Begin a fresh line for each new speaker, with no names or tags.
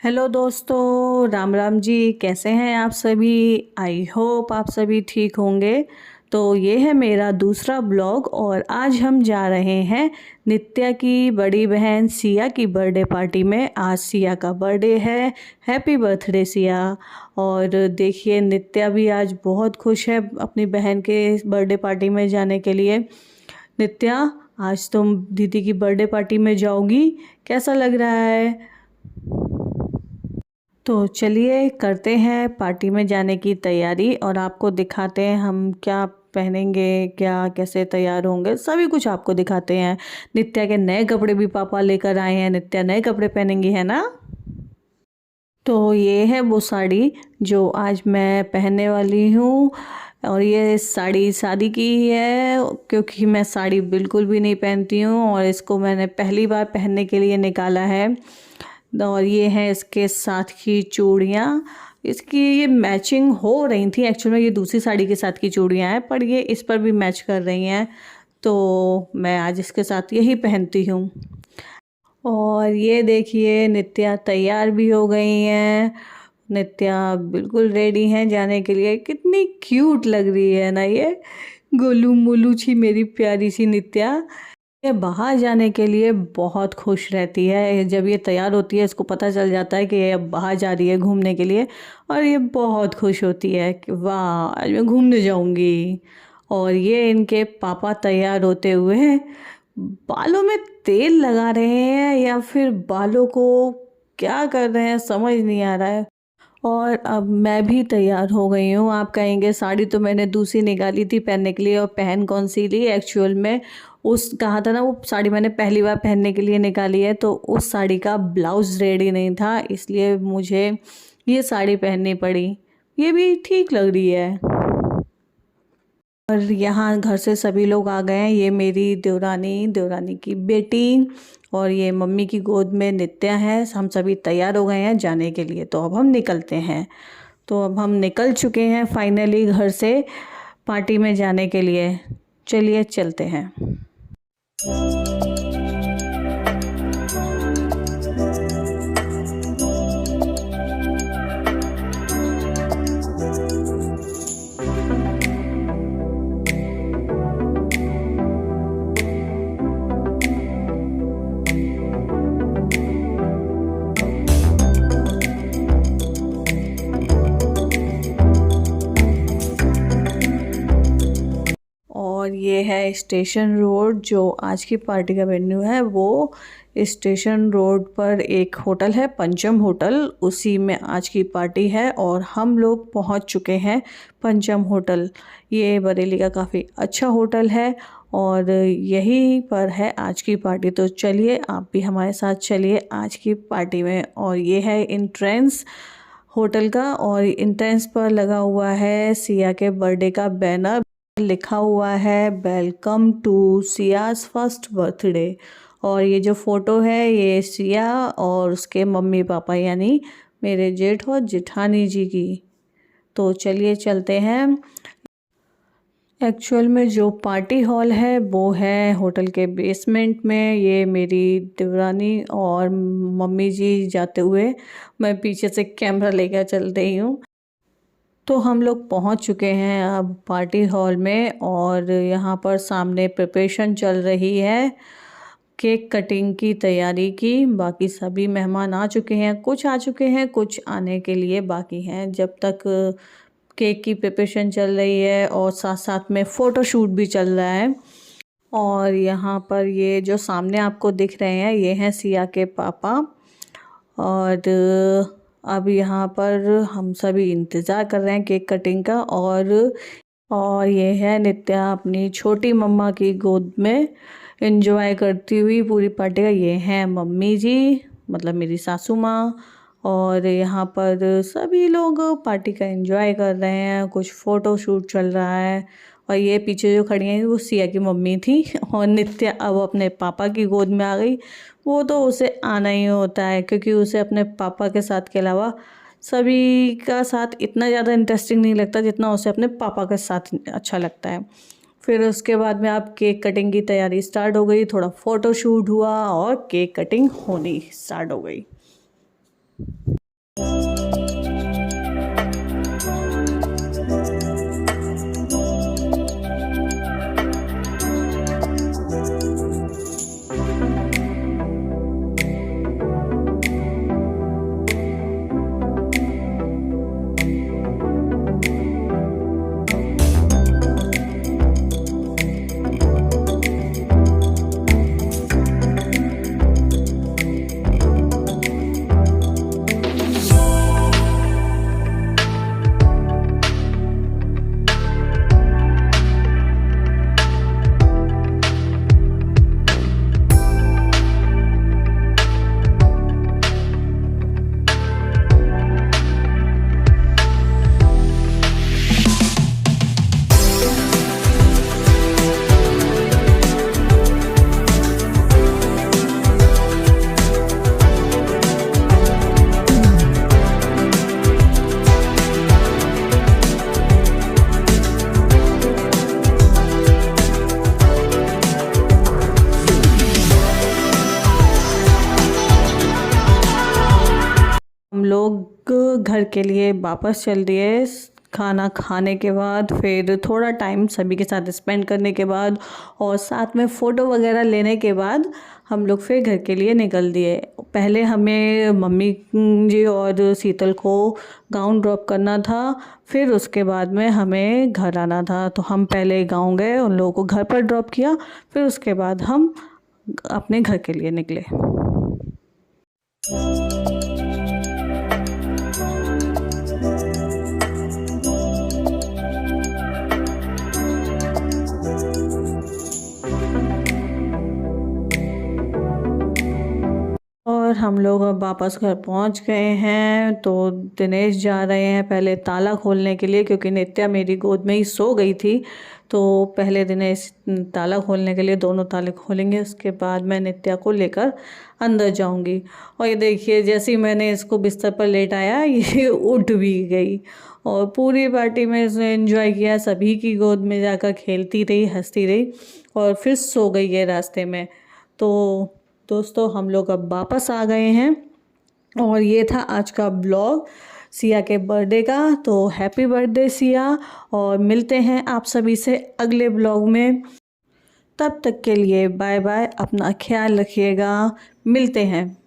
Hello दोस्तों, राम राम जी। कैसे हैं आप सभी? आई होप आप सभी ठीक होंगे। तो ये है मेरा दूसरा ब्लॉग और आज हम जा रहे हैं नित्या की बड़ी बहन सिया की बर्थडे पार्टी में। आज सिया का बर्थडे है। Happy birthday Siya. और देखिए नित्या भी आज बहुत खुश है अपनी बहन के बर्थडे पार्टी में जाने के लिए। नित्या, आज तुम दीदी की बर्थडे पार्टी में जाओगी, कैसा लग रहा है? तो चलिए करते हैं पार्टी में जाने की तैयारी और आपको दिखाते हैं हम क्या पहनेंगे, क्या कैसे तैयार होंगे, सभी कुछ आपको दिखाते हैं। नित्या के नए कपड़े भी पापा लेकर आए हैं। नित्या नए कपड़े पहनेंगी, है ना? तो ये है वो साड़ी जो आज मैं पहनने वाली हूँ। और ये साड़ी शादी की ही है क्योंकि मैं साड़ी बिल्कुल भी नहीं पहनती हूँ और इसको मैंने पहली बार पहनने के लिए निकाला है। और ये है इसके साथ की चूड़ियाँ। इसकी ये मैचिंग हो रही थी, एक्चुअल में ये दूसरी साड़ी के साथ की चूड़ियाँ हैं पर ये इस पर भी मैच कर रही हैं, तो मैं आज इसके साथ यही पहनती हूँ। और ये देखिए नित्या तैयार भी हो गई हैं। नित्या बिल्कुल रेडी हैं जाने के लिए। कितनी क्यूट लग रही है ना ये, गोलू मोलू छी मेरी प्यारी सी नित्या। ये बाहर जाने के लिए बहुत खुश रहती है। जब ये तैयार होती है इसको पता चल जाता है कि ये अब बाहर जा रही है घूमने के लिए और ये बहुत खुश होती है कि वाह आज मैं घूमने जाऊंगी। और ये इनके पापा तैयार होते हुए बालों में तेल लगा रहे हैं या फिर बालों को क्या कर रहे हैं समझ नहीं आ रहा है। और अब मैं भी तैयार हो गई हूँ। आप कहेंगे साड़ी तो मैंने दूसरी निकाली थी पहनने के लिए और पहन कौन सी ली? एक्चुअल में उस कहा था ना, वो साड़ी मैंने पहली बार पहनने के लिए निकाली है, तो उस साड़ी का ब्लाउज़ रेडी नहीं था इसलिए मुझे ये साड़ी पहननी पड़ी। ये भी ठीक लग रही है। और यहाँ घर से सभी लोग आ गए हैं। ये मेरी देवरानी, देवरानी की बेटी और ये मम्मी की गोद में नित्या है। हम सभी तैयार हो गए हैं जाने के लिए, तो अब हम निकलते हैं। तो अब हम निकल चुके हैं फाइनली घर से पार्टी में जाने के लिए। चलिए चलते हैं। और ये है स्टेशन रोड। जो आज की पार्टी का वेन्यू है वो स्टेशन रोड पर एक होटल है, पंचम होटल, उसी में आज की पार्टी है और हम लोग पहुंच चुके हैं पंचम होटल। ये बरेली का काफ़ी अच्छा होटल है और यहीं पर है आज की पार्टी। तो चलिए आप भी हमारे साथ चलिए आज की पार्टी में। और ये है एंट्रेंस होटल का और एंट्रेंस पर लगा हुआ है सिया के बर्थडे का बैनर। लिखा हुआ है welcome to Siya's first birthday. और ये जो फोटो है ये सिया और उसके मम्मी पापा यानी मेरे जेठ और जेठानी जी की। तो चलिए चलते हैं। एक्चुअल में जो पार्टी हॉल है वो है होटल के बेसमेंट में। ये मेरी देवरानी और मम्मी जी जाते हुए, मैं पीछे से कैमरा लेकर चल रही हूँ। तो हम लोग पहुंच चुके हैं अब पार्टी हॉल में और यहाँ पर सामने प्रिपरेशन चल रही है केक कटिंग की तैयारी की। बाकी सभी मेहमान आ चुके हैं, कुछ आ चुके हैं, कुछ आने के लिए बाकी हैं। जब तक केक की प्रिपरेशन चल रही है और साथ साथ में फ़ोटो शूट भी चल रहा है। और यहाँ पर ये जो सामने आपको दिख रहे हैं ये हैं सिया के पापा। और अब यहाँ पर हम सभी इंतज़ार कर रहे हैं केक कटिंग का। और ये है नित्या अपनी छोटी मम्मा की गोद में एंजॉय करती हुई पूरी पार्टी का। ये हैं मम्मी जी, मतलब मेरी सासू माँ। और यहाँ पर सभी लोग पार्टी का एंजॉय कर रहे हैं, कुछ फ़ोटो शूट चल रहा है। और ये पीछे जो खड़ी हैं वो सिया की मम्मी थी और नित्या अब अपने पापा की गोद में आ गई। वो तो उसे आना ही होता है क्योंकि उसे अपने पापा के साथ के अलावा सभी का साथ इतना ज़्यादा इंटरेस्टिंग नहीं लगता जितना उसे अपने पापा के साथ अच्छा लगता है। फिर उसके बाद में आप केक कटिंग की तैयारी स्टार्ट हो गई, थोड़ा फ़ोटो शूट हुआ और केक कटिंग होनी स्टार्ट हो गई। हम लोग घर के लिए वापस चल दिए। खाना खाने के बाद फिर थोड़ा टाइम सभी के साथ स्पेंड करने के बाद और साथ में फ़ोटो वगैरह लेने के बाद हम लोग फिर घर के लिए निकल दिए। पहले हमें मम्मी जी और शीतल को गाँव ड्रॉप करना था, फिर उसके बाद में हमें घर आना था। तो हम पहले गाँव गए, उन लोगों को घर पर ड्रॉप किया, फिर उसके बाद हम अपने घर के लिए निकले। और हम लोग अब वापस घर पहुंच गए हैं। तो दिनेश जा रहे हैं पहले ताला खोलने के लिए, क्योंकि नित्या मेरी गोद में ही सो गई थी। तो पहले दिनेश ताला खोलने के लिए दोनों ताले खोलेंगे, उसके बाद मैं नित्या को लेकर अंदर जाऊंगी। और ये देखिए, जैसे ही मैंने इसको बिस्तर पर लेटाया ये उठ भी गई और पूरी पार्टी में इसने एंजॉय किया, सभी की गोद में जाकर खेलती रही, हंसती रही और फिर सो गई है रास्ते में। तो दोस्तों, हम लोग अब वापस आ गए हैं और ये था आज का ब्लॉग सिया के बर्थडे का। तो हैप्पी बर्थडे सिया, और मिलते हैं आप सभी से अगले ब्लॉग में। तब तक के लिए बाय बाय, अपना ख्याल रखिएगा, मिलते हैं।